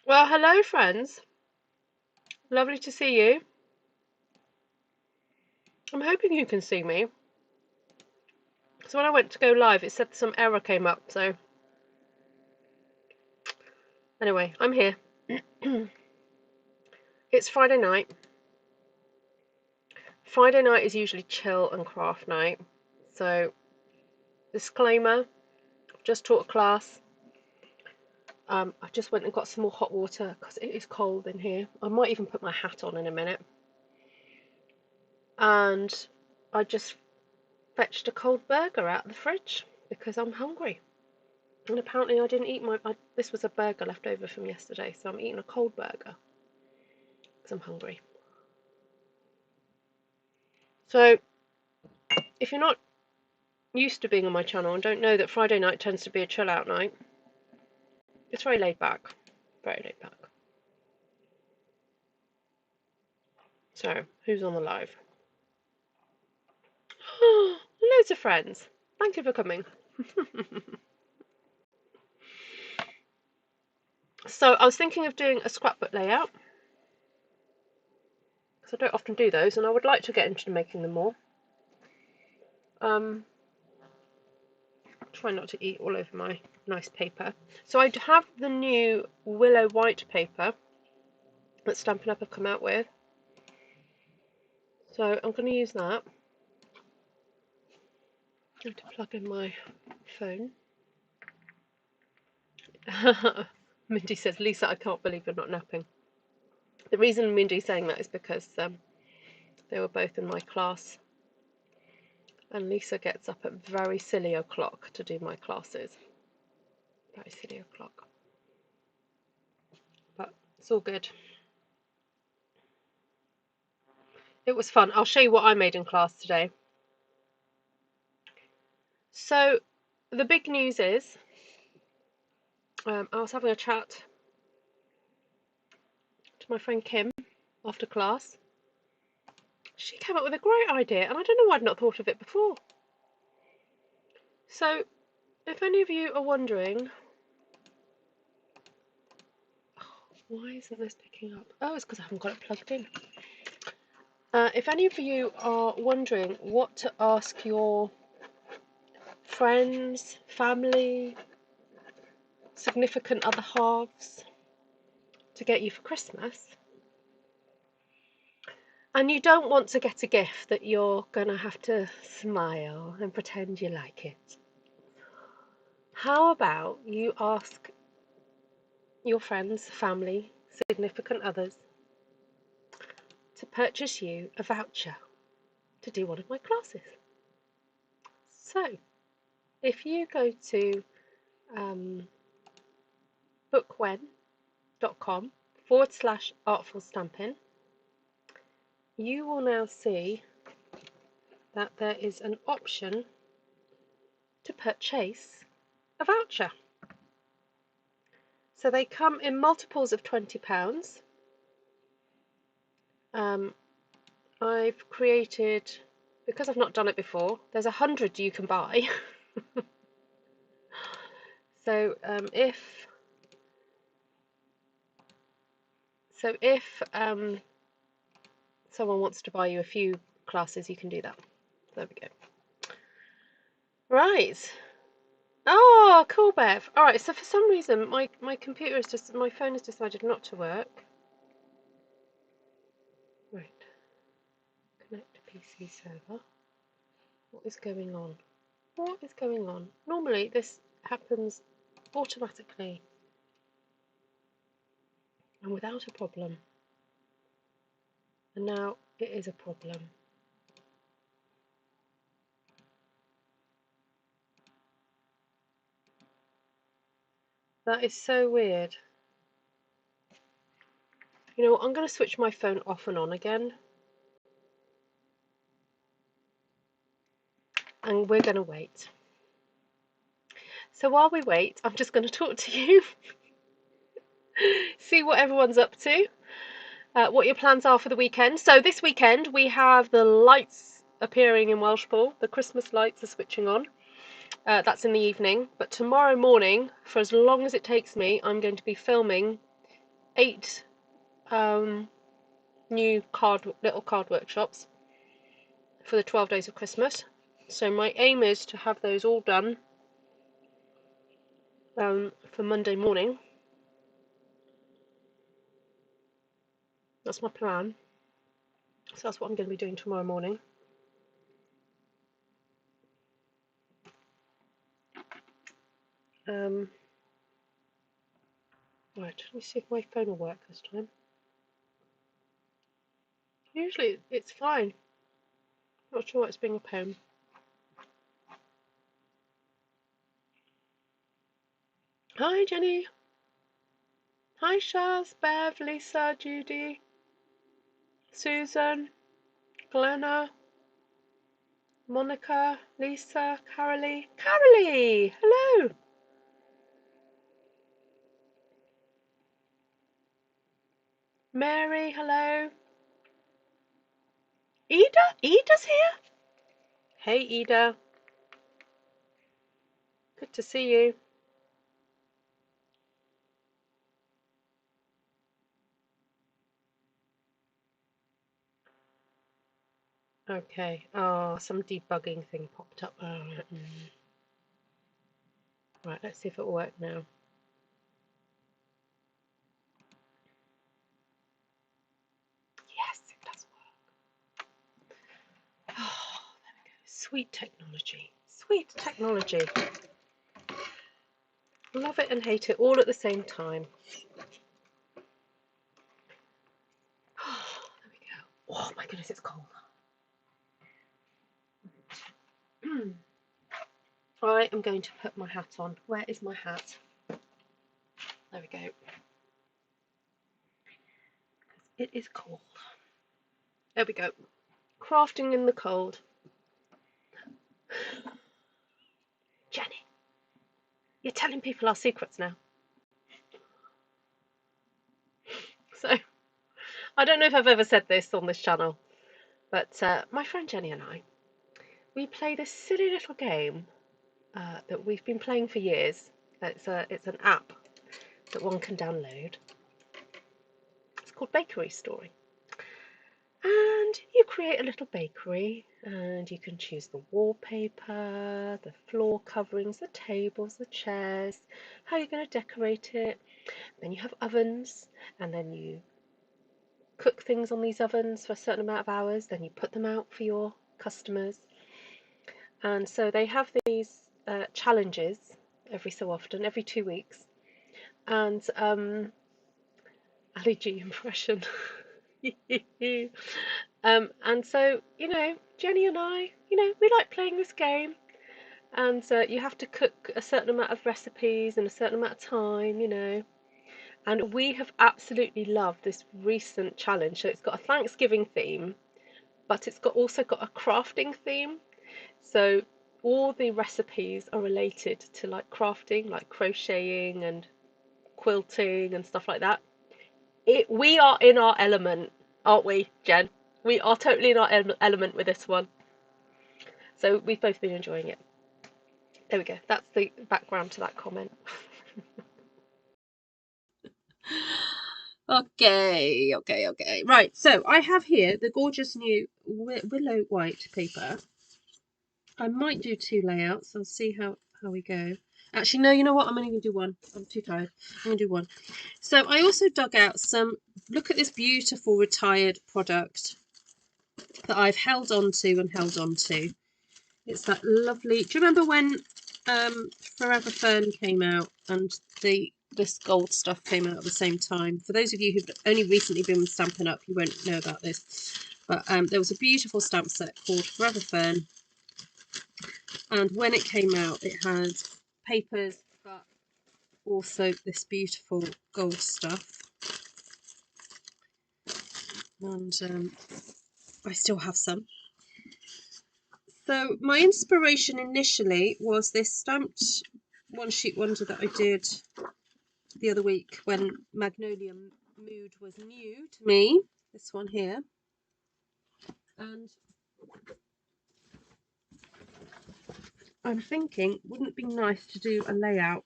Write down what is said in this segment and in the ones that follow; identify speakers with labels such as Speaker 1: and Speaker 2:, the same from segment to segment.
Speaker 1: Well, hello, friends. Lovely to see you. I'm hoping you can see me. So when I went to go live, it said some error came up. So anyway, I'm here. It's Friday night. Friday night is usually chill and craft night. So disclaimer, I've just taught a class. I just went and got some more hot water because it is cold in here. I might even put my hat on in a minute. And I just fetched a cold burger out of the fridge because I'm hungry. And apparently I didn't eat this was a burger left over from yesterday, so I'm eating a cold burger because I'm hungry. So if you're not used to being on my channel and don't know that Friday night tends to be a chill out night, it's very laid back. Very laid back. So, who's on the live? Loads of friends. Thank you for coming. So I was thinking of doing a scrapbook layout, because I don't often do those, and I would like to get into making them more. Try not to eat all over my nice paper. So I have the new Willow White paper that Stampin' Up have come out with. So I'm going to use that. I have to plug in my phone. Mindy says, Lisa, I can't believe you're not napping. The reason Mindy's saying that is because they were both in my class. And Lisa gets up at very silly o'clock to do my classes. Very silly o'clock. But it's all good. It was fun. I'll show you what I made in class today. So the big news is, I was having a chat to my friend Kim after class. She came up with a great idea, and I don't know why I'd not thought of it before. So, if any of you are wondering, why isn't this picking up? Oh, it's because I haven't got it plugged in. If any of you are wondering what to ask your friends, family, significant other halves to get you for Christmas, and you don't want to get a gift that you're going to have to smile and pretend you like it, how about you ask your friends, family, significant others to purchase you a voucher to do one of my classes? So, if you go to bookwen.com/artfulstampin, you will now see that there is an option to purchase a voucher. So they come in multiples of £20. I've created, because I've not done it before, there's 100 you can buy. So if someone wants to buy you a few classes, you can do that. There we go. Right. Oh, cool, Bev. All right. So for some reason, my computer is just, my phone has decided not to work. Right. Connect to PC server. What is going on? What is going on? Normally this happens automatically and without a problem. And now it is a problem. That is so weird. You know what, I'm going to switch my phone off and on again. And we're going to wait. So while we wait, I'm just going to talk to you. See what everyone's up to. What your plans are for the weekend. So this weekend we have the lights appearing in Welshpool. The Christmas lights are switching on. That's in the evening. But tomorrow morning, for as long as it takes me, I'm going to be filming 8 new little card workshops for the 12 days of Christmas. So my aim is to have those all done for Monday morning. That's my plan. So that's what I'm going to be doing tomorrow morning. Right, let me see if my phone will work this time. Usually it's fine. Not sure it's being a pain. Hi Jenny. Hi Shaz, Bev, Lisa, Judy, Susan, Glenna, Monica, Lisa, Carolee. Carolee! Hello! Mary, hello. Ida? Ida's here? Hey Ida. Good to see you. Okay. Oh, some debugging thing popped up. Right, let's see if it'll work now. Yes, it does work. Oh, there we go. Sweet technology. Sweet technology. Love it and hate it all at the same time. Oh, there we go. Oh my goodness, it's cold. I am going to put my hat on. Where is my hat? There we go. It is cold. There we go. Crafting in the cold. Jenny, you're telling people our secrets now. So, I don't know if I've ever said this on this channel, but my friend Jenny and I, we play this silly little game that we've been playing for years. It's an app that one can download. It's called Bakery Story. And you create a little bakery and you can choose the wallpaper, the floor coverings, the tables, the chairs, how you're going to decorate it. Then you have ovens and then you cook things on these ovens for a certain amount of hours, then you put them out for your customers. And so they have these challenges every so often, every 2 weeks. And Ali G impression. And so, Jenny and I, we like playing this game. And you have to cook a certain amount of recipes in a certain amount of time. And we have absolutely loved this recent challenge. So it's got a Thanksgiving theme, but it's also got a crafting theme. So all the recipes are related to like crafting, like crocheting and quilting and stuff like that. We are in our element, aren't we, Jen? We are totally in our element with this one. So we've both been enjoying it. There we go. That's the background to that comment. Okay. Right, so I have here the gorgeous new Willow White paper. I might do 2 layouts. I'll see how we go. Actually, no, you know what? I'm only going to do one. I'm too tired. I'm going to do one. So I also dug out some, look at this beautiful retired product that I've held on to. It's that lovely, do you remember when Forever Fern came out and this gold stuff came out at the same time? For those of you who've only recently been with Stampin' Up, you won't know about this. But there was a beautiful stamp set called Forever Fern. And when it came out, it had papers, but also this beautiful gold stuff. And I still have some. So my inspiration initially was this stamped one sheet wonder that I did the other week when Magnolia Mood was new to me. This one here. And I'm thinking, wouldn't it be nice to do a layout?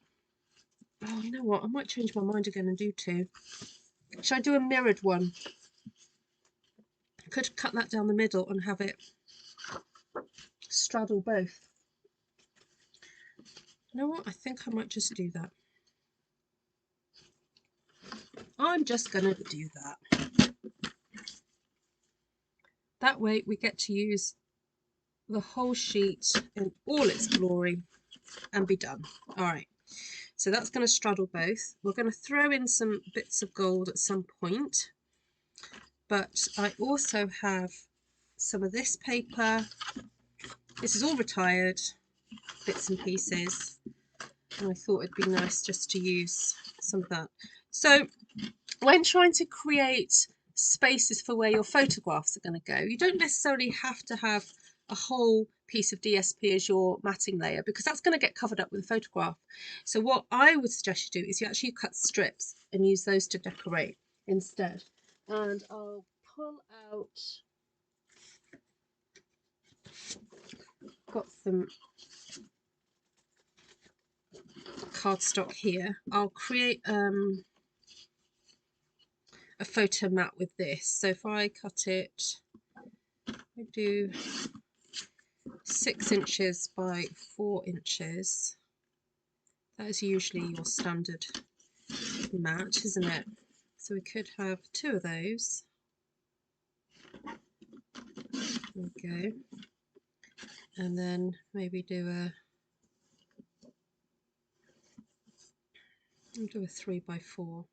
Speaker 1: Oh, you know what? I might change my mind again and do 2.
Speaker 2: Should I do a mirrored one? I could cut that down the middle and have it straddle both. You know what? I think I might just do that. I'm just going to do that. That way we get to use the whole sheet in all its glory and be done. All right, so that's going to straddle both. We're going to throw in some bits of gold at some point, but I also have some of this paper. This is all retired bits and pieces, and I thought it'd be nice just to use some of that. So when trying to create spaces for where your photographs are going to go, you don't necessarily have to have a whole piece of DSP as your matting layer, because that's going to get covered up with a photograph. So what I would suggest you do is you actually cut strips and use those to decorate instead. And I'll pull out, got some cardstock here. I'll create a photo mat with this. So if I cut it, I do 6 inches by 4 inches. That is usually your standard mat, isn't it? So we could have 2 of those. There we go. And then maybe do a 3 by 4.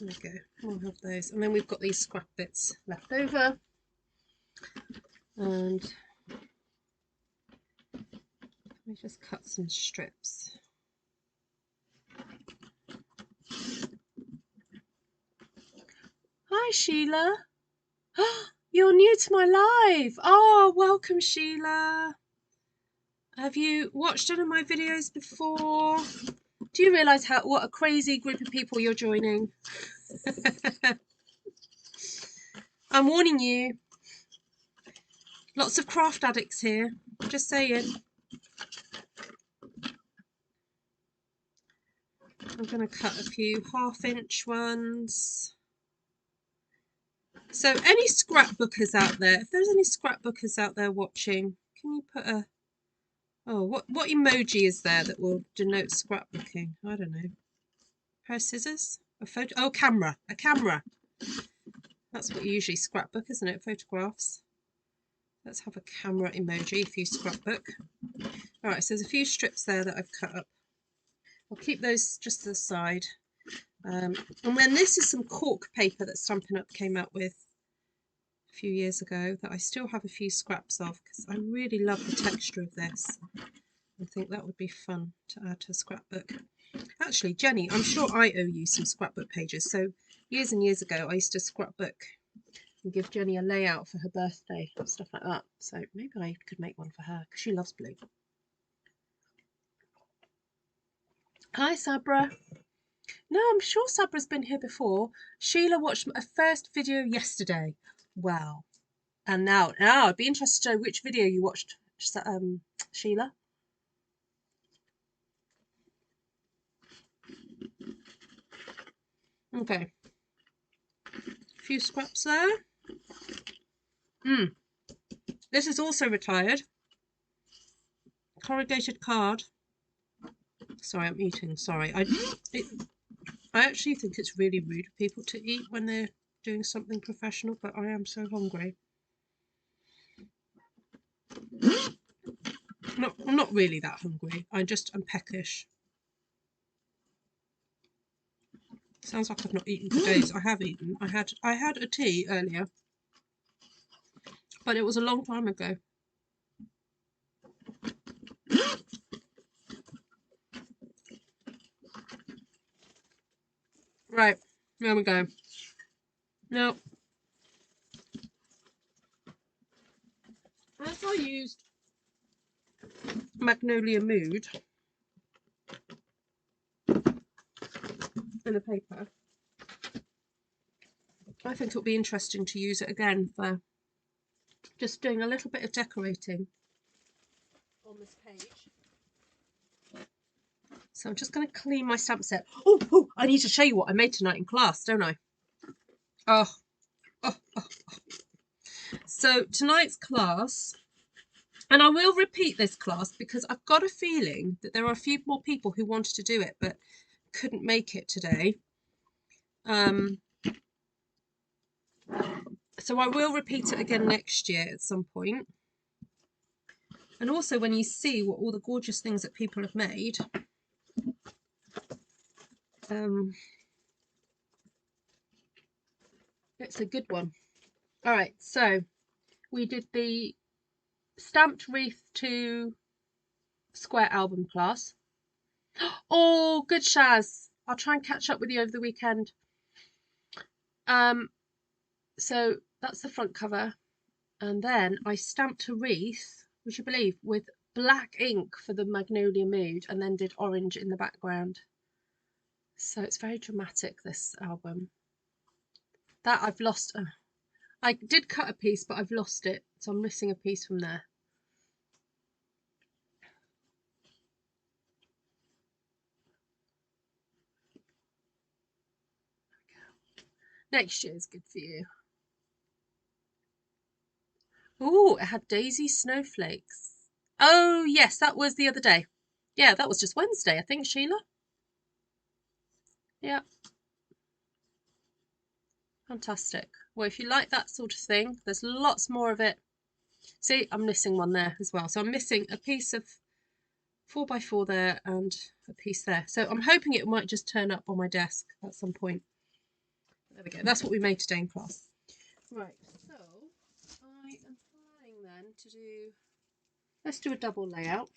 Speaker 2: There we go. We'll have those. And then we've got these scrap bits left over. And let me just cut some strips. Hi, Sheila. You're new to my live. Oh, welcome, Sheila. Have you watched any of my videos before? Do you realise what a crazy group of people you're joining? I'm warning you. Lots of craft addicts here. Just saying. I'm going to cut a few 1/2-inch ones. So any scrapbookers out there, if there's any scrapbookers out there watching, can you put a... Oh, what emoji is there that will denote scrapbooking? I don't know. A pair of scissors? A photo? Oh, camera. A camera. That's what you usually scrapbook, isn't it? Photographs. Let's have a camera emoji if you scrapbook. All right, so there's a few strips there that I've cut up. I'll keep those just to the side. And then this is some cork paper that Stampin Up came out with a few years ago that I still have a few scraps of, because I really love the texture of this. I think that would be fun to add to a scrapbook. Actually, Jenny, I'm sure I owe you some scrapbook pages. So years and years ago, I used to scrapbook and give Jenny a layout for her birthday and stuff like that. So maybe I could make one for her, because she loves blue. Hi, Sabra. No, I'm sure Sabra's been here before. Sheila watched a first video yesterday. Wow. And now I'd be interested to know which video you watched, Sheila. Okay. A few scraps there. This is also retired. Corrugated card. Sorry, I'm eating. Sorry. I actually think it's really rude of people to eat when they're doing something professional, but I am so hungry. No, I'm not really that hungry. I'm peckish. Sounds like I've not eaten for days. I have eaten. I had a tea earlier, but it was a long time ago. Right, there we go. Now, as I used Magnolia Mood in the paper, I think it'll be interesting to use it again for just doing a little bit of decorating on this page. So I'm just going to clean my stamp set. Oh, I need to show you what I made tonight in class, don't I? Oh. So tonight's class, and I will repeat this class because I've got a feeling that there are a few more people who wanted to do it but couldn't make it today. So I will repeat it again next year at some point. And also when you see what all the gorgeous things that people have made, it's a good one. All right, so we did the stamped wreath to square album class. Oh, good, Shaz. I'll try and catch up with you over the weekend. So that's the front cover. And then I stamped a wreath, would you believe, with black ink for the Magnolia Mood, and then did orange in the background. So it's very dramatic, this album. That I've lost. I did cut a piece, but I've lost it. So I'm missing a piece from there. Next year is good for you. Oh, it had daisy snowflakes. Oh, yes, that was the other day. Yeah, that was just Wednesday, I think, Sheila. Yeah. Fantastic. Well, if you like that sort of thing, there's lots more of it. See, I'm missing one there as well. So I'm missing a piece of 4x4 there and a piece there. So I'm hoping it might just turn up on my desk at some point. There we go. That's what we made today in class. Right, so I am planning then to do, let's do a double layout.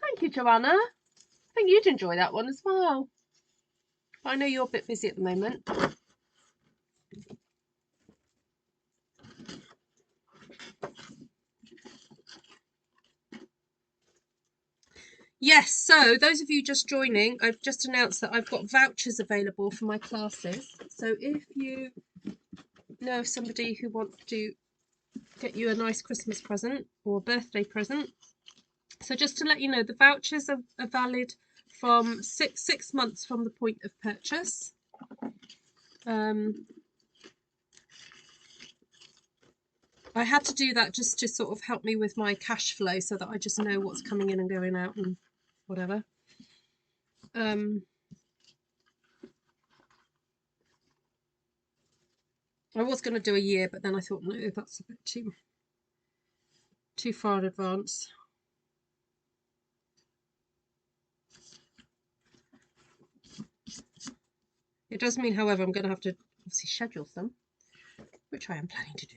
Speaker 2: Thank you, Joanna. I think you'd enjoy that one as well. I know you're a bit busy at the moment. Yes, so those of you just joining, I've just announced that I've got vouchers available for my classes. So if you know of somebody who wants to get you a nice Christmas present or a birthday present, so just to let you know, the vouchers are valid from six months from the point of purchase. I had to do that just to sort of help me with my cash flow so that I just know what's coming in and going out and whatever. I was going to do a year, but then I thought, no, that's a bit too far in advance. It does mean, however, I'm going to have to obviously schedule some, which I am planning to do.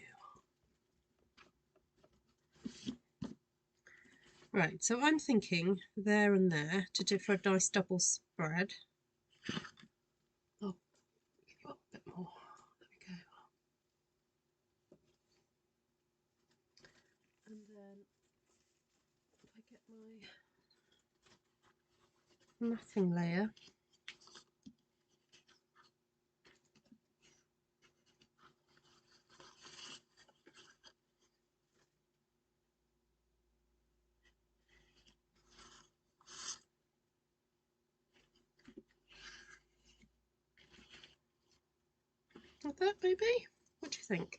Speaker 2: Right, so I'm thinking there and there to do for a nice double spread. Oh, give you up a bit more. There we go. And then if I get my matting layer, like that maybe? What do you think?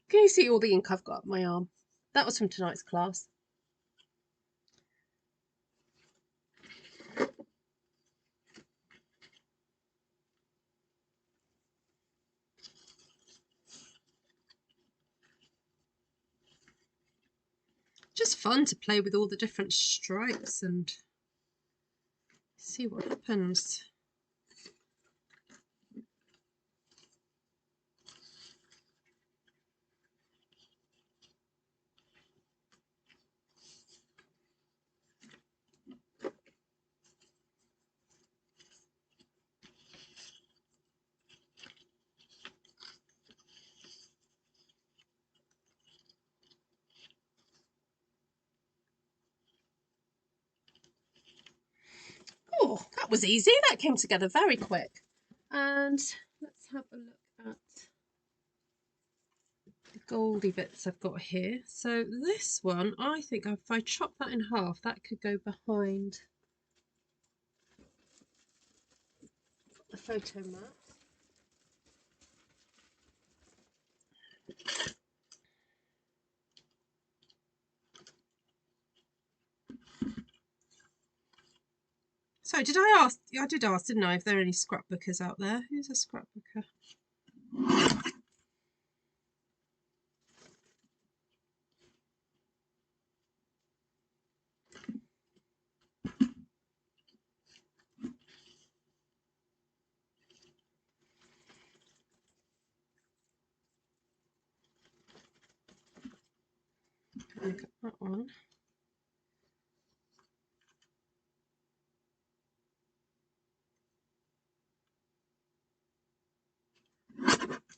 Speaker 2: Can you see all the ink I've got on my arm? That was from tonight's class. Just fun to play with all the different stripes and See what happens. Oh, that was easy. That came together very quick. And let's have a look at the goldy bits I've got here. So this one, I think if I chop that in half, that could go behind the photo mat. So did I ask? I did ask, didn't I, if there are any scrapbookers out there? Who's a scrapbooker? Look at that one.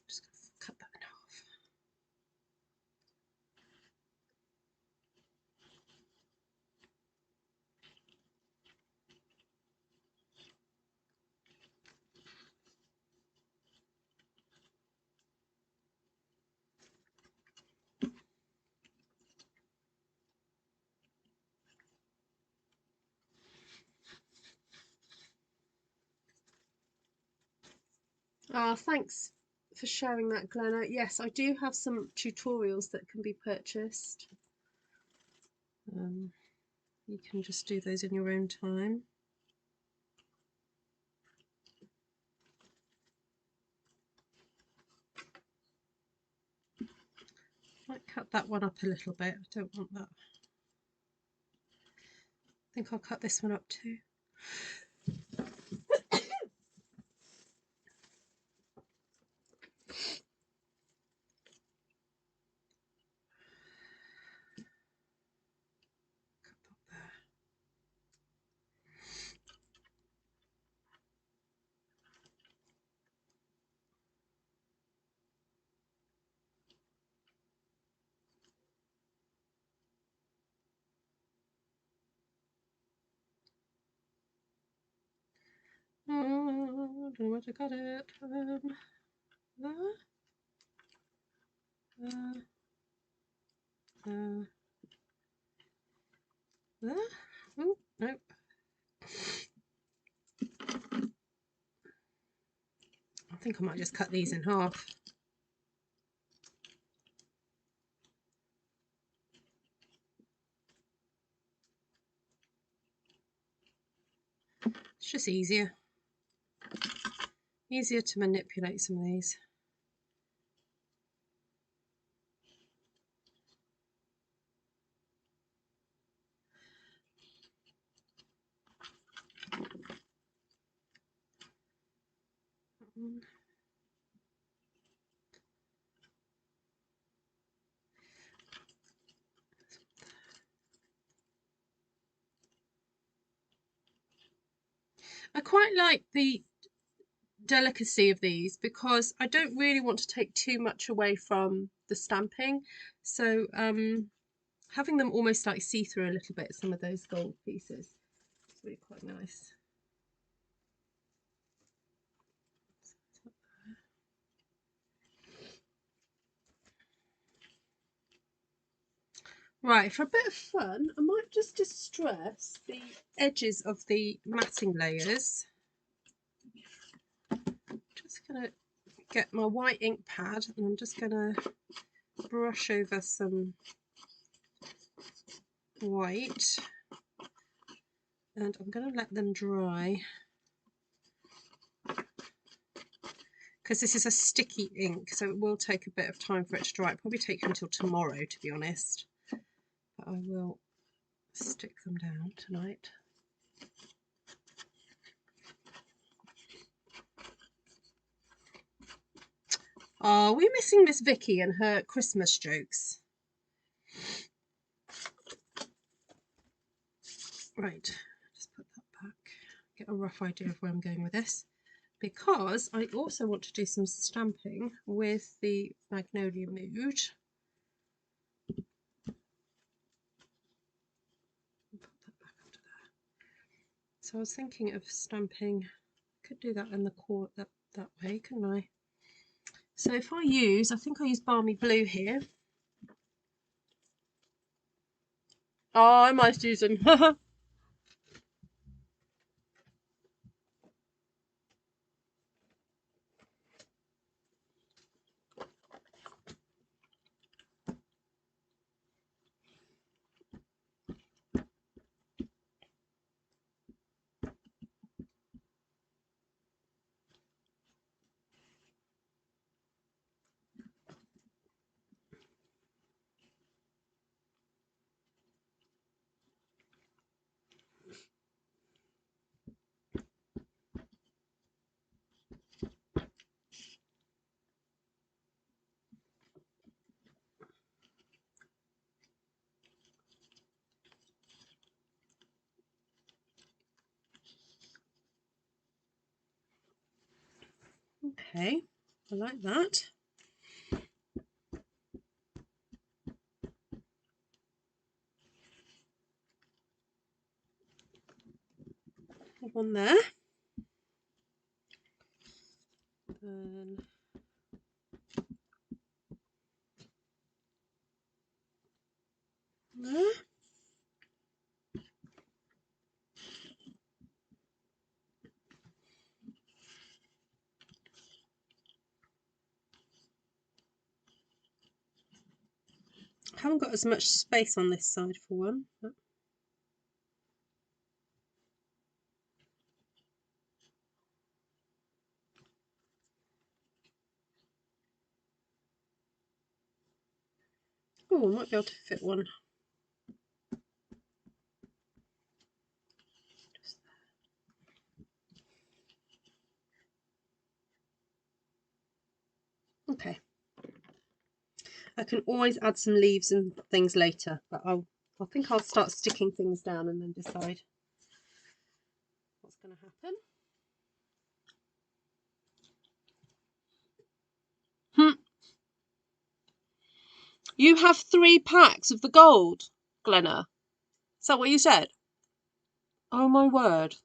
Speaker 2: Just gonna cut that in half. Thanks for sharing that, Glenna. Yes, I do have some tutorials that can be purchased. You can just do those in your own time. Might cut that one up a little bit. I don't want that. I think I'll cut this one up too. I don't know where to cut it. There. Oh, no. I think I might just cut these in half. It's just easier to manipulate some of these. I quite like the delicacy of these because I don't really want to take too much away from the stamping, so having them almost like see through a little bit, some of those gold pieces, it's really quite nice. Right, for a bit of fun, I might just distress the edges of the matting layers. Just going to get my white ink pad and I'm just going to brush over some white and I'm going to let them dry because this is a sticky ink, so it will take a bit of time for it to dry. It'll probably take until tomorrow, to be honest, but I will stick them down tonight. Oh, we're missing Miss Vicky and her Christmas jokes. Right, just put that back. Get a rough idea of where I'm going with this. Because I also want to do some stamping with the Magnolia Mood. Put that back under there. So I was thinking of stamping. Could do that in the core that way, couldn't I? So if I think I use Balmy Blue here. Oh, am I, Susan? Okay, I like that. One there. Then there. I haven't got as much space on this side for one. Oh, I might be able to fit one. Okay. I can always add some leaves and things later, but I think I'll start sticking things down and then decide what's going to happen. You have 3 packs of the gold, Glenna. Is that what you said? Oh my word.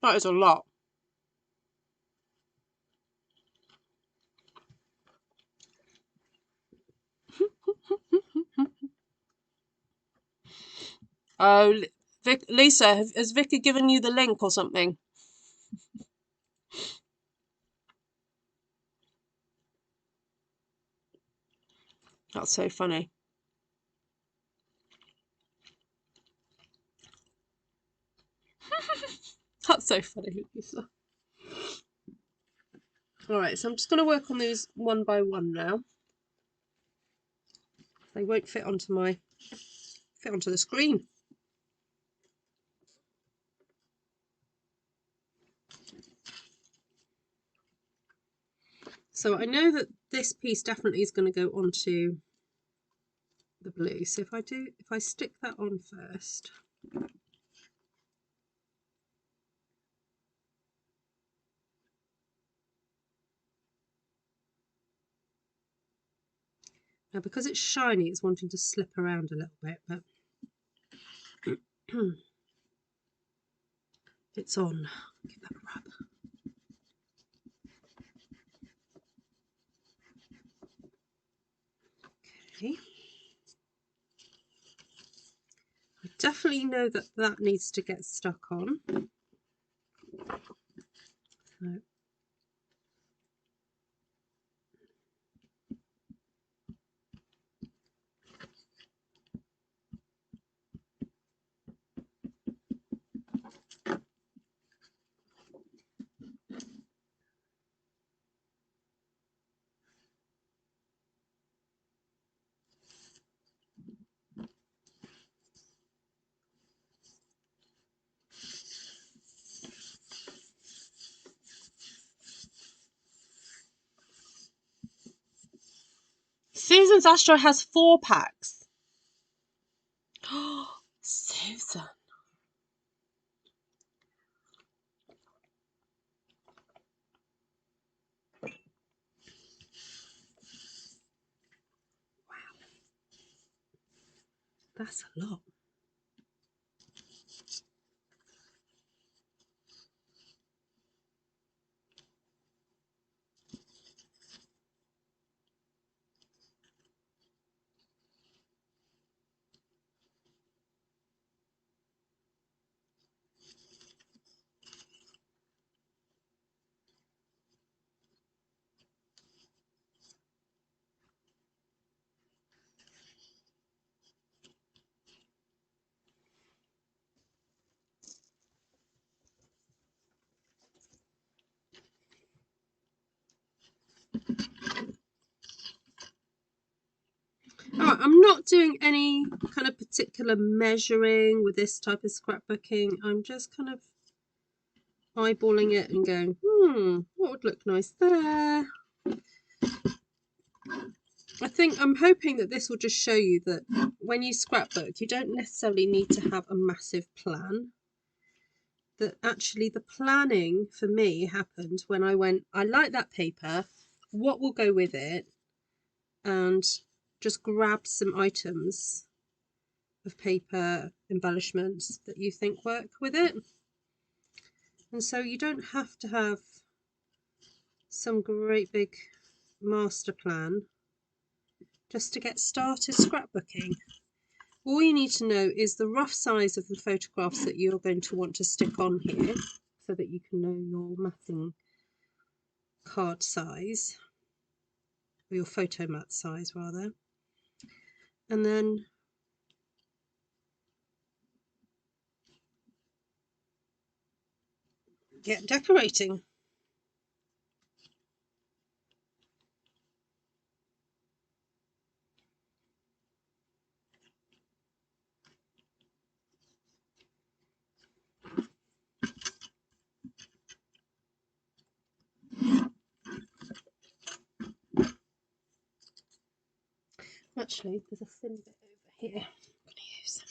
Speaker 2: That is a lot. Oh, Lisa, has Vicky given you the link or something? That's so funny. That's so funny, Lisa. Alright, so I'm just going to work on these one by one now. They won't fit onto the screen. So I know that this piece definitely is going to go onto the blue. So if I stick that on first. Now because it's shiny, it's wanting to slip around a little bit, but it's on. Give that a rub. Okay. I definitely know that that needs to get stuck on. So Susan's Astro has 4 packs. Oh, Susan. Wow, that's a lot. Alright, I'm not doing any kind of particular measuring with this type of scrapbooking. I'm just kind of eyeballing it and going, what would look nice there? I think I'm hoping that this will just show you that when you scrapbook, you don't necessarily need to have a massive plan. That actually the planning for me happened when I went, I like that paper, what will go with it? And just grab some items of paper embellishments that you think work with it. And so you don't have to have some great big master plan just to get started scrapbooking. All you need to know is the rough size of the photographs that you're going to want to stick on here so that you can know your matting card size, or your photo mat size rather. And then get decorating. Actually, there's a thin bit over here I'm going to use.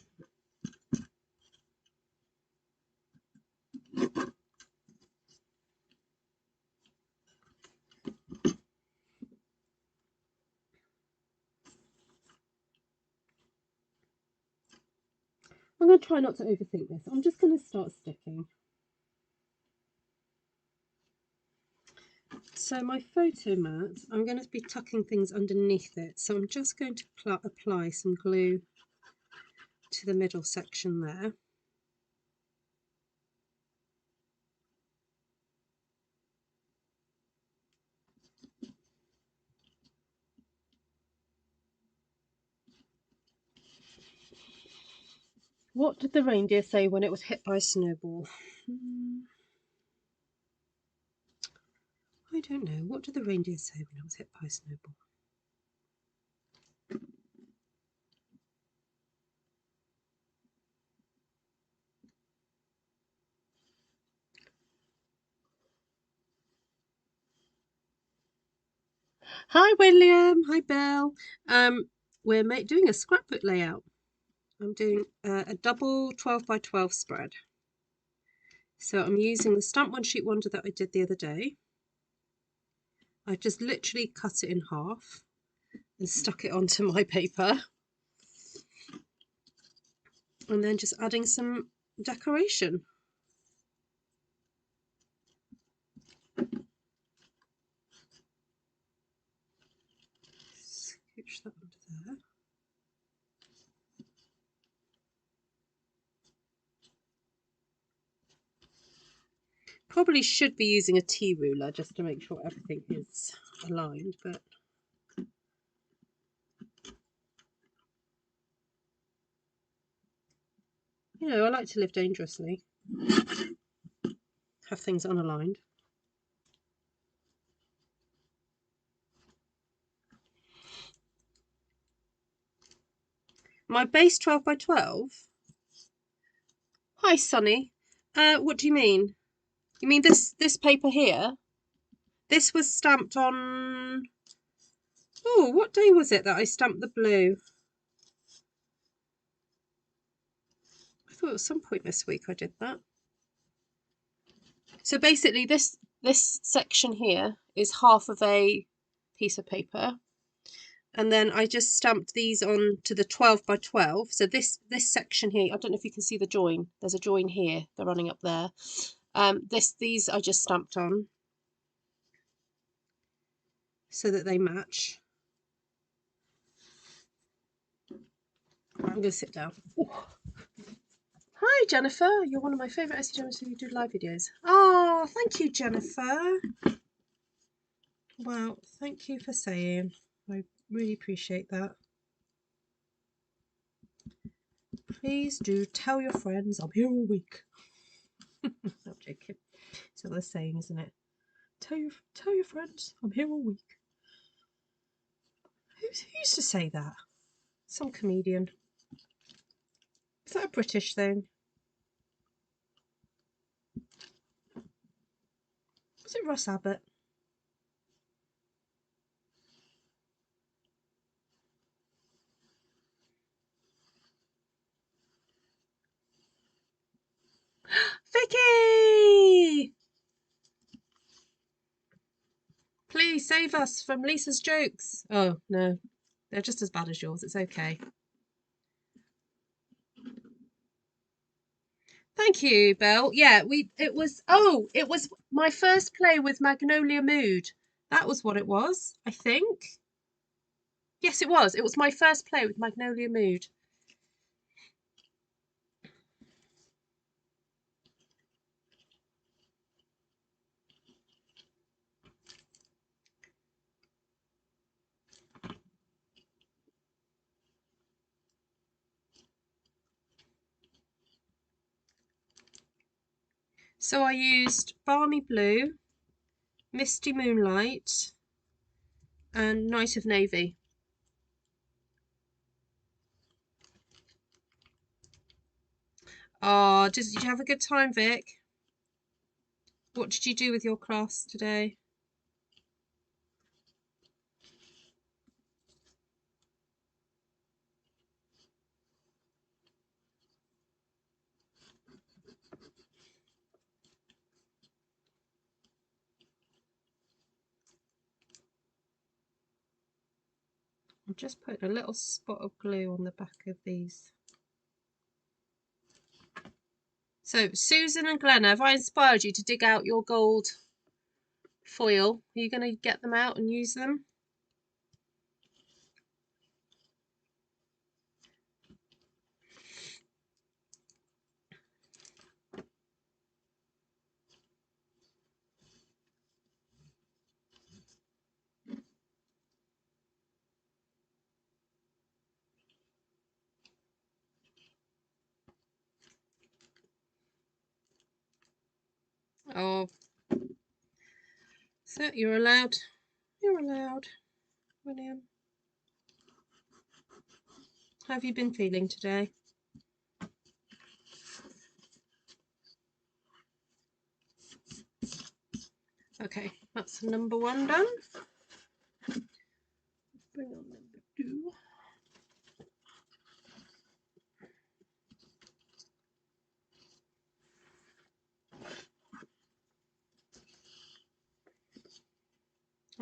Speaker 2: I'm going to try not to overthink this. I'm just going to start sticking. So my photo mat, I'm going to be tucking things underneath it. So I'm just going to apply some glue to the middle section there. What did the reindeer say when it was hit by a snowball? I don't know. What did the reindeer say when it was hit by a snowball? Hi William, hi Belle. We're doing a scrapbook layout. I'm doing a double 12 by 12 spread. So I'm using the Stamp One Sheet Wonder that I did the other day. I just literally cut it in half and stuck it onto my paper. And then just adding some decoration. Scooch that onto there. Probably should be using a T-ruler just to make sure everything is aligned, but you know, I like to live dangerously. Have things unaligned. My base 12 by 12? Hi Sunny. What do you mean? You mean this paper here? This was stamped on Oh, what day was it that I stamped the blue? I thought at some point this week I did that. So basically this section here is half of a piece of paper, and then I just stamped these on to the 12 by 12. So this section here, I don't know if you can see the join. There's a join here. They're running up there. These I just stamped on so that they match. I'm going to sit down. Ooh. Hi Jennifer, you're one of my favourite SCGMers who do live videos. Oh, thank you Jennifer. Well, thank you for saying. I really appreciate that. Please do tell your friends I'm here all week. Not joking. It's what they're saying, isn't it? Tell your friends I'm here all week. Who used to say that? Some comedian. Is that a British thing? Was it Russ Abbott? Vicky! Please save us from Lisa's jokes. Oh no, they're just as bad as yours. It's okay. Thank you, Belle. Yeah, it was my first play with Magnolia Mood. That was what it was, I think. Yes, it was. It was my first play with Magnolia Mood. So I used Balmy Blue, Misty Moonlight, and Night of Navy. Oh, did you have a good time, Vic? What did you do with your class today? I'm just putting a little spot of glue on the back of these. So, Susan and Glenna, have I inspired you to dig out your gold foil? Are you going to get them out and use them? Oh, so you're allowed. You're allowed, William. How have you been feeling today? Okay, that's number 1 done. Bring on number 2.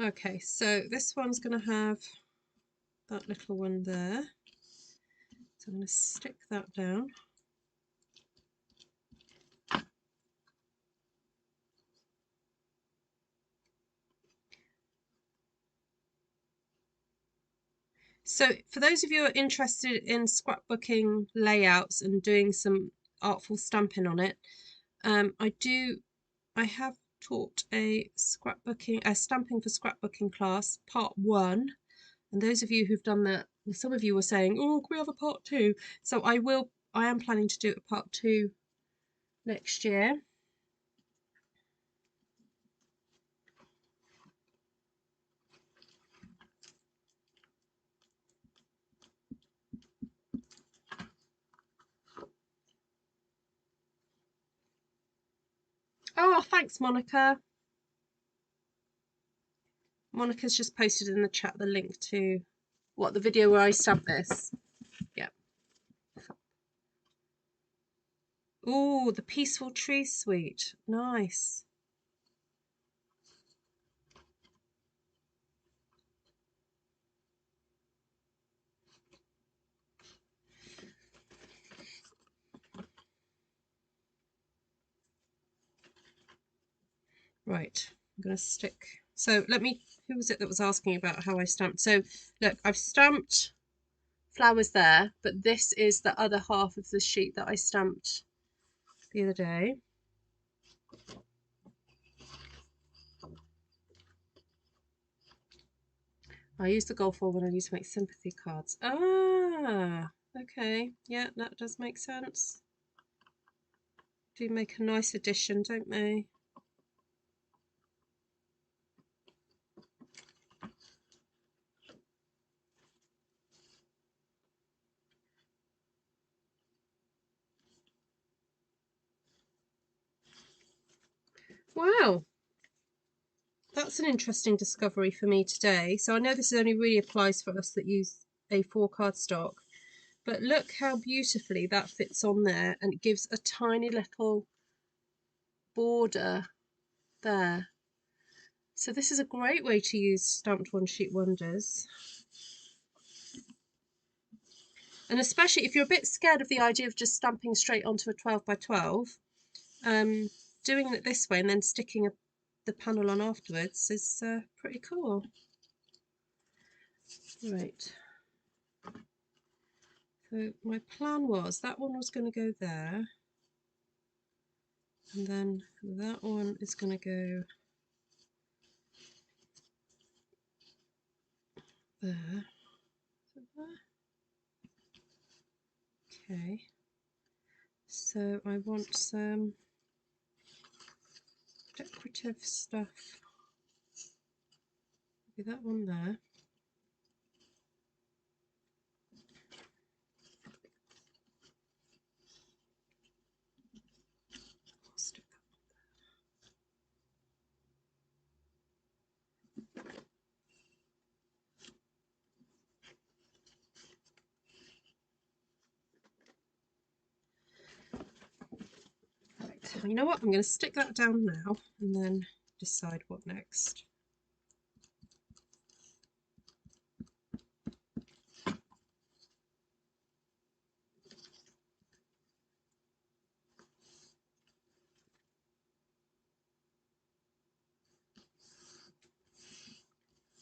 Speaker 2: Okay, so this one's going to have that little one there. So I'm going to stick that down. So for those of you who are interested in scrapbooking layouts and doing some artful stamping on it, I have taught a stamping for scrapbooking class, part 1. And those of you who've done that, some of you were saying, oh, can we have a part 2? So I am planning to do a part 2 next year. Oh, thanks, Monica. Monica's just posted in the chat the link to what, the video where I stamped this. Yeah. Oh, the Peaceful Tree Suite. Nice. Right, I'm going to stick. So let me, who was it that was asking about how I stamped? So look, I've stamped flowers there, but this is the other half of the sheet that I stamped the other day. I use the gold foil when I need to make sympathy cards. Ah, okay. Yeah, that does make sense. Do make a nice addition, don't they? Wow, that's an interesting discovery for me today. So I know this only really applies for us that use A4 cardstock, but look how beautifully that fits on there, and it gives a tiny little border there. So this is a great way to use Stamped One Sheet Wonders. And especially if you're a bit scared of the idea of just stamping straight onto a 12 by 12, doing it this way and then sticking the panel on afterwards is pretty cool. Right. So my plan was that one was going to go there, and then that one is going to go there. Okay. So I want some decorative stuff. Maybe that one there. You know what, I'm going to stick that down now and then decide what next.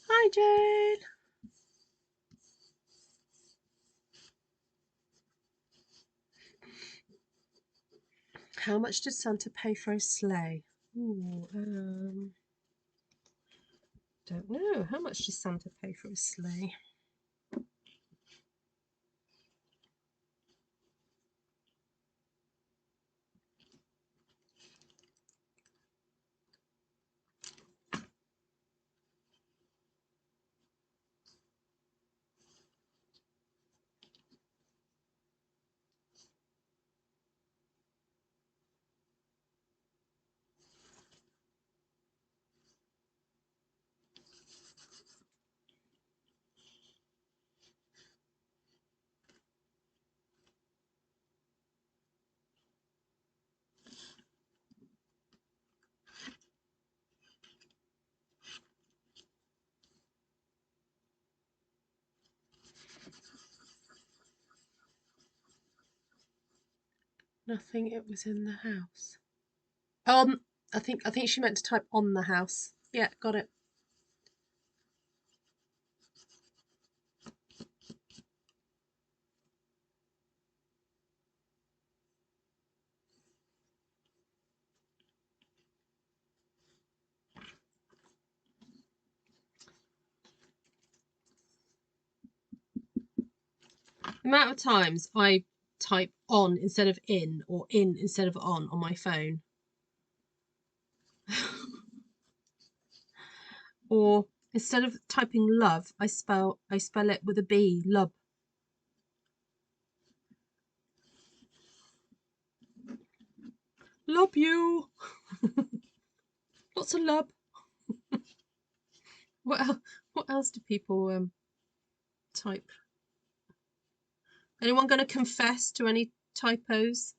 Speaker 2: Hi Jane! How much did Santa pay for a sleigh? Ooh, don't know. How much did Santa pay for a sleigh? Nothing, it was in the house. I think she meant to type on the house. Yeah, got it. The amount of times I type on instead of in, or in instead of on my phone. Or instead of typing love, I spell it with a B, love. Love you. Lots of love. What else do people type? Anyone going to confess to any typos?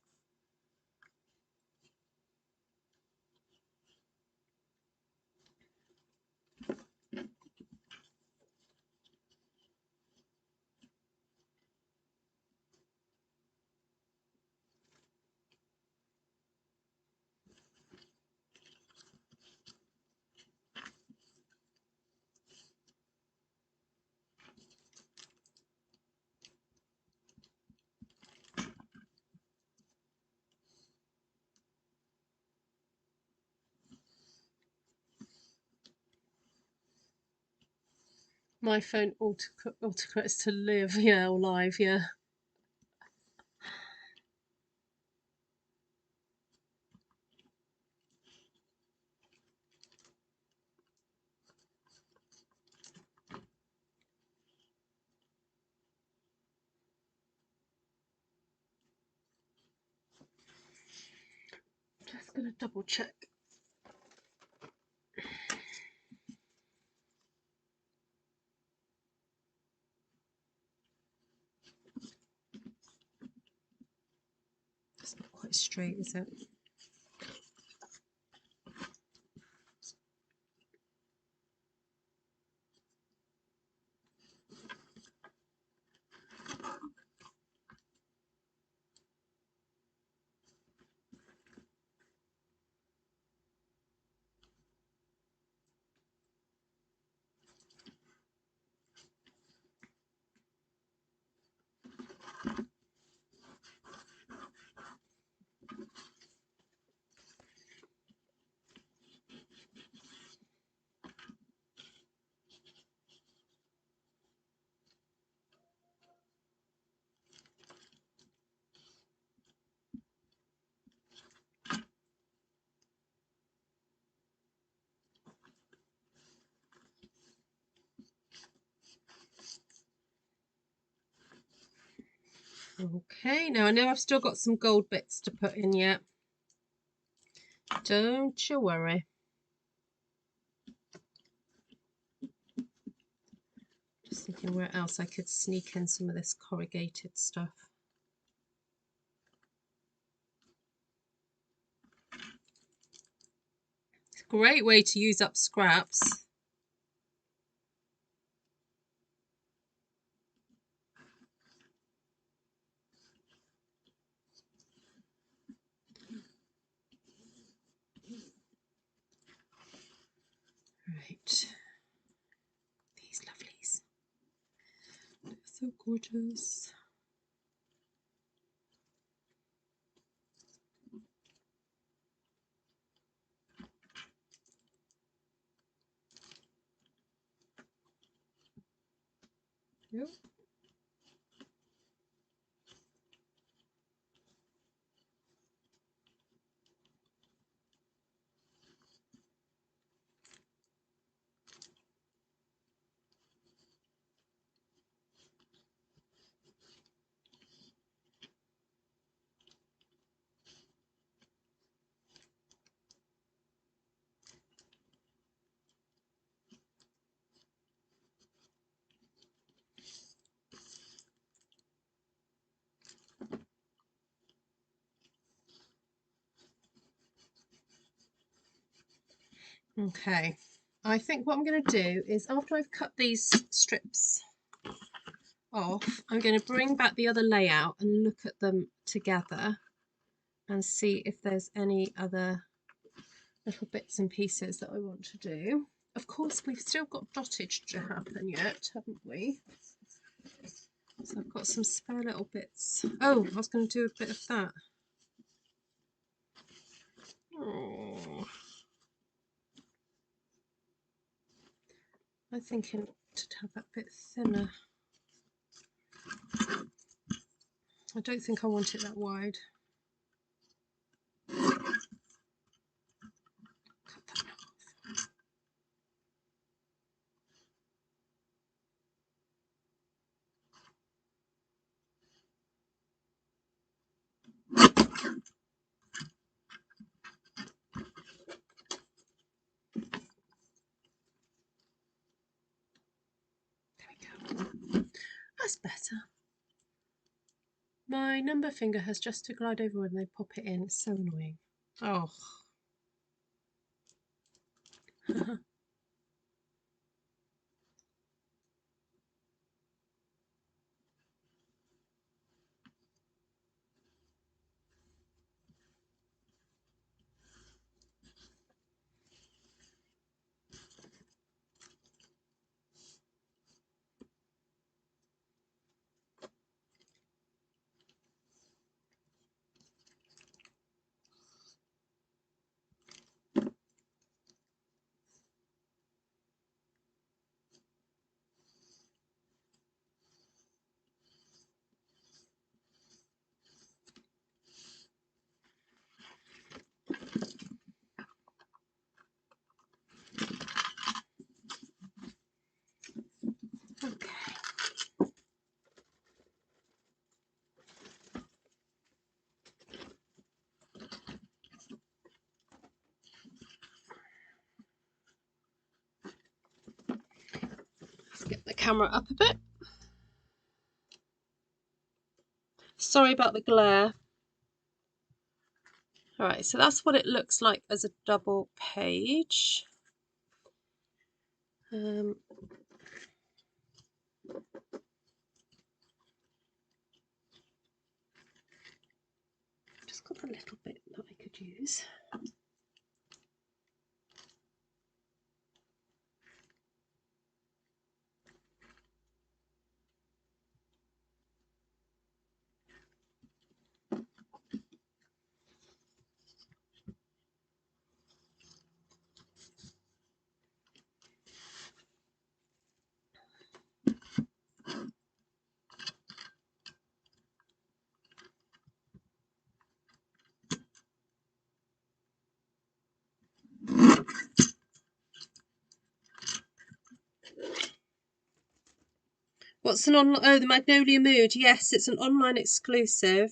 Speaker 2: My phone autocorrects to live, yeah, or live, yeah. Just gonna double check. It's not quite straight, is it? Okay, now I know I've still got some gold bits to put in yet. Don't you worry. Just thinking where else I could sneak in some of this corrugated stuff. It's a great way to use up scraps. Right, these lovelies. They're so gorgeous. Yep. Okay, I think what I'm going to do is after I've cut these strips off, I'm going to bring back the other layout and look at them together and see if there's any other little bits and pieces that I want to do. Of course, we've still got dottage to happen yet, haven't we? So I've got some spare little bits. Oh, I was going to do a bit of that. Oh. I'm thinking to have that bit thinner. I don't think I want it that wide. Cut that off. That's better. My number finger has just to glide over when they pop it in. It's so annoying. Oh. Okay. Let's get the camera up a bit. Sorry about the glare. All right, so that's what it looks like as a double page. Just got a little bit that I could use. What's an online? Oh, the Magnolia Mood. Yes, it's an online exclusive.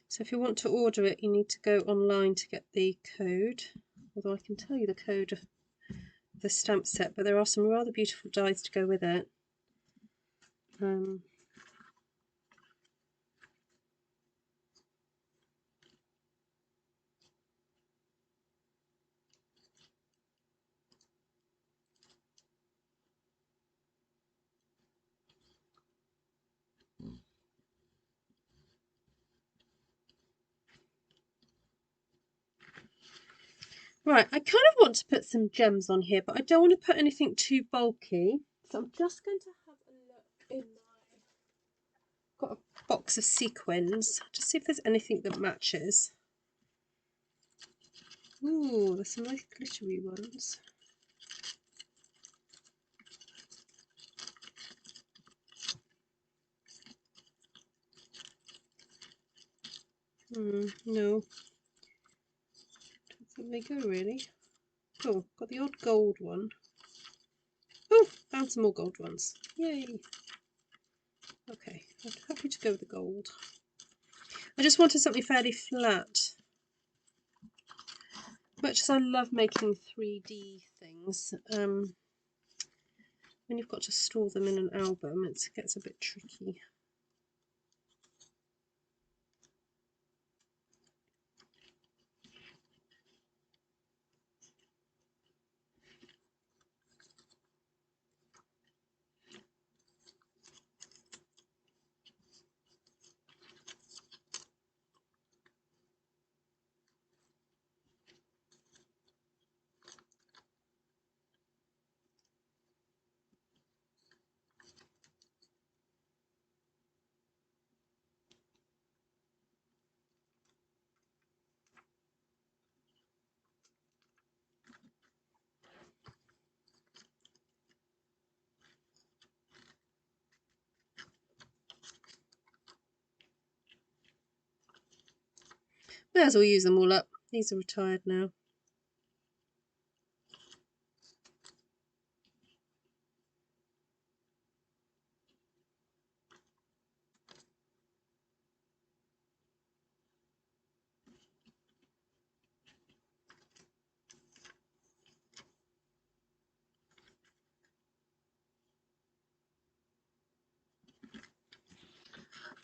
Speaker 2: So if you want to order it, you need to go online to get the code. Although I can tell you the code of the stamp set, but there are some rather beautiful dies to go with it. Right, I kind of want to put some gems on here, but I don't want to put anything too bulky. So I'm just going to have a look in my... Got a box of sequins. Just see if there's anything that matches. Ooh, there's some nice glittery ones. No. Don't think they go really. Oh, got the odd gold one. Oh, found some more gold ones. Yay. Okay, I'm happy to go with the gold. I just wanted something fairly flat. Much as I love making 3D things, when you've got to store them in an album, it gets a bit tricky. May as well use them all up. These are retired now.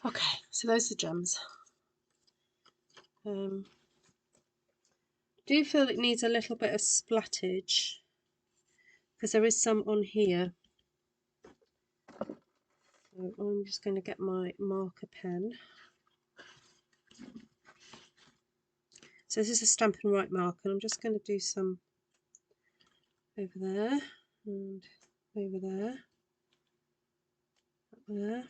Speaker 2: Okay, so those are the gems. Do you feel it needs a little bit of splattage? Because there is some on here. So I'm just going to get my marker pen. So this is a Stampin' Right marker, and I'm just going to do some over there and over there, up there.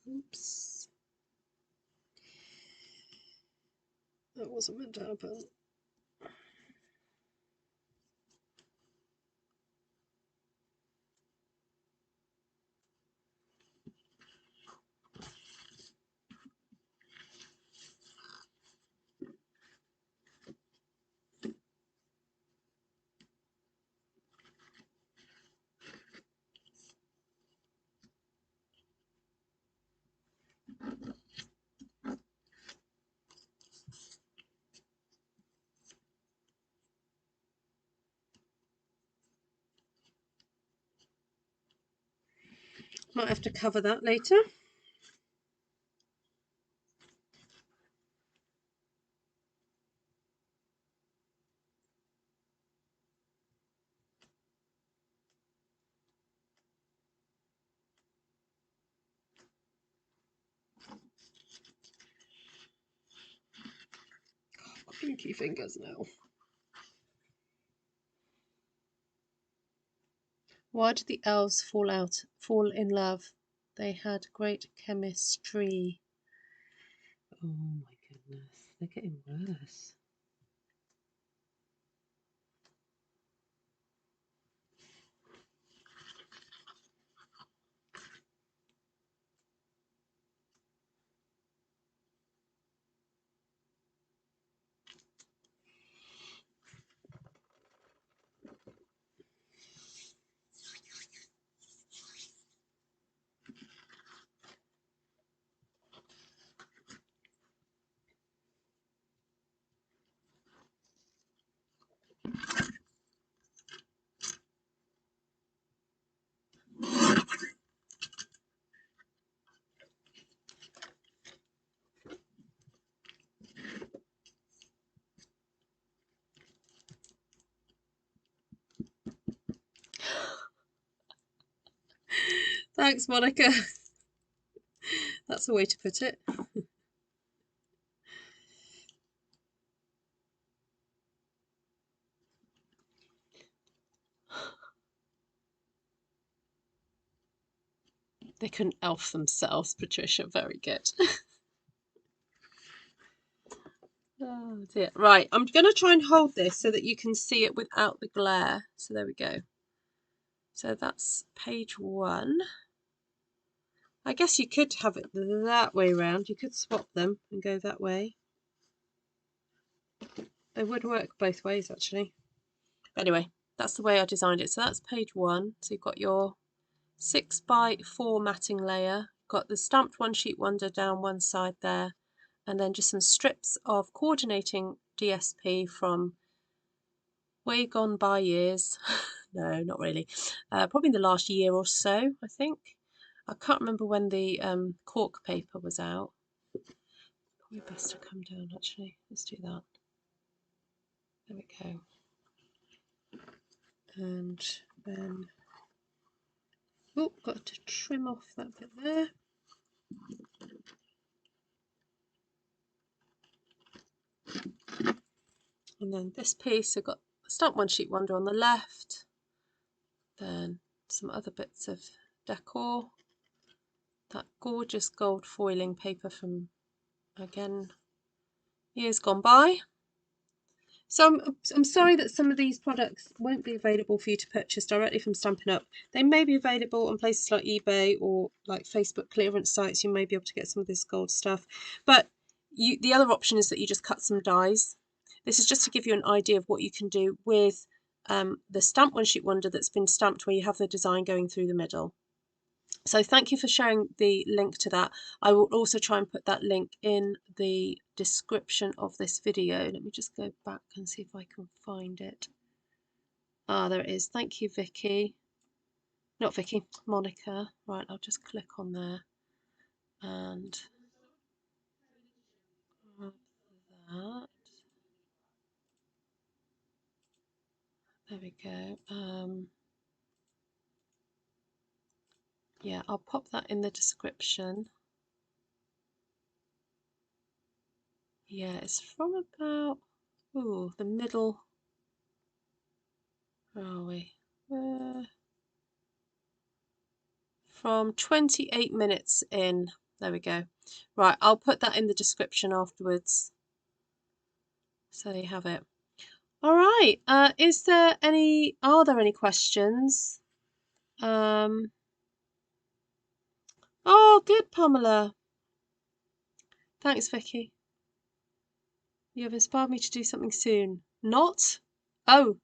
Speaker 2: Oops. That wasn't meant to happen. Might have to cover that later. Pinky fingers now. Why did the elves fall in love? They had great chemistry. Oh my goodness, they're getting worse. Thanks, Monica. That's the way to put it. They couldn't elf themselves, Patricia. Very good. Oh dear. Right, I'm going to try and hold this so that you can see it without the glare. So there we go. So that's page 1. I guess you could have it that way round. You could swap them and go that way. It would work both ways, actually. But anyway, that's the way I designed it. So that's page 1. So you've got your 6x4 matting layer. Got the stamped One Sheet Wonder down one side there, and then just some strips of coordinating DSP from way gone by years. No, not really. Probably in the last year or so, I think. I can't remember when the cork paper was out. Probably best to come down, actually. Let's do that. There we go. And then, oh, got to trim off that bit there. And then this piece, I've got Stamp One Sheet Wonder on the left, then some other bits of decor, that gorgeous gold foiling paper from, again, years gone by. So I'm sorry that some of these products won't be available for you to purchase directly from Stampin' Up. They may be available on places like eBay or like Facebook clearance sites. You may be able to get some of this gold stuff. But the other option is that you just cut some dies. This is just to give you an idea of what you can do with the Stamp One Sheet Wonder that's been stamped where you have the design going through the middle. So thank you for sharing the link to that. I will also try and put that link in the description of this video. Let me just go back and see if I can find it. Ah, there it is. Thank you, Vicky. Not Vicky, Monica. Right, I'll just click on there and grab that. There we go. Yeah, I'll pop that in the description. Yeah, it's from about the middle. Where are we? From 28 minutes in. There we go. Right, I'll put that in the description afterwards. So there you have it. All right. Are there any questions? Oh, good, Pamela. Thanks, Vicky. You have inspired me to do something soon. Not? Oh.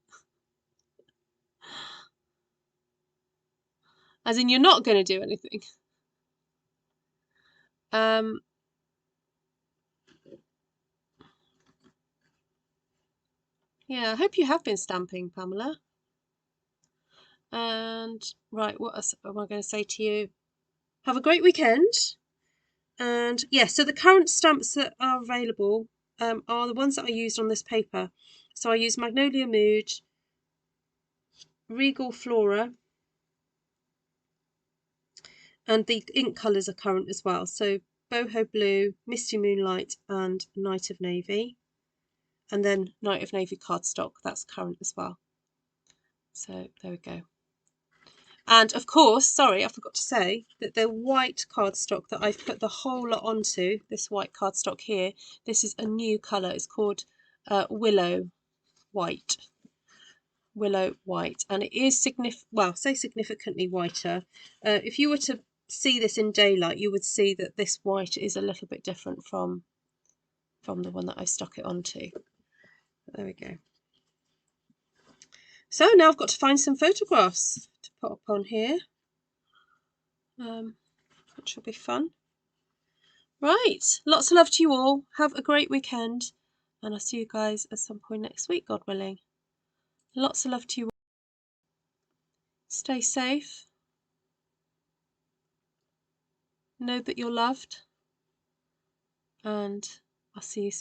Speaker 2: As in you're not going to do anything. Yeah, I hope you have been stamping, Pamela. And right, what else am I going to say to you? Have a great weekend. And yeah, so the current stamps that are available are the ones that I used on this paper. So I used Magnolia Mood, Regal Flora, and the ink colours are current as well. So Boho Blue, Misty Moonlight, and Night of Navy. And then Night of Navy cardstock, that's current as well. So there we go. And of course, sorry, I forgot to say that the white cardstock that I've put the whole lot onto, this white cardstock here, this is a new colour. It's called Willow White. Willow White. And it is significantly whiter. If you were to see this in daylight, you would see that this white is a little bit different from the one that I stuck it onto. There we go. So now I've got to find some photographs to put up on here. Which will be fun. Right, lots of love to you all. Have a great weekend, and I'll see you guys at some point next week, God willing. Lots of love to you all. Stay safe. Know that you're loved, and I'll see you soon.